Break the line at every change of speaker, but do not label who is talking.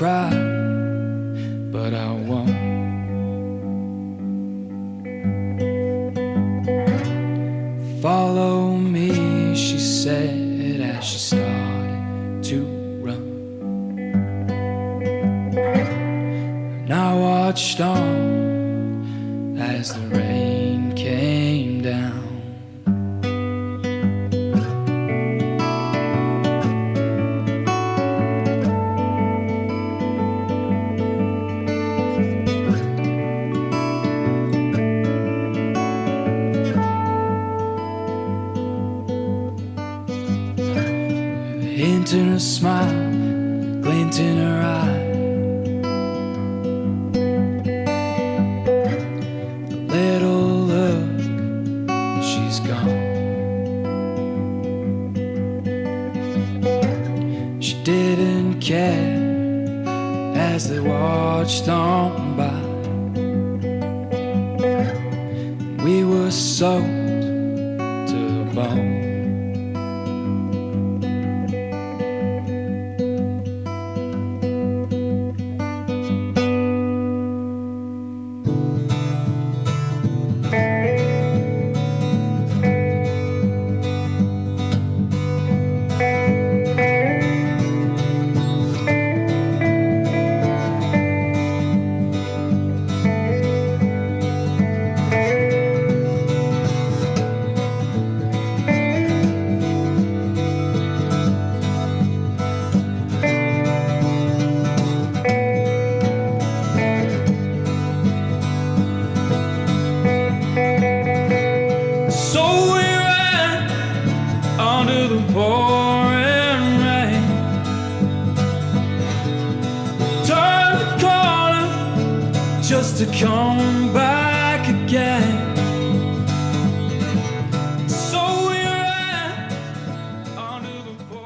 cry, but I won't. Follow me, she said as she started to run. And I watched on as the rain came down. Hint in her smile, glint in her eye, a little look, and she's gone. She didn't care as they watched on by. We were soaked to the bone. Just to come back again.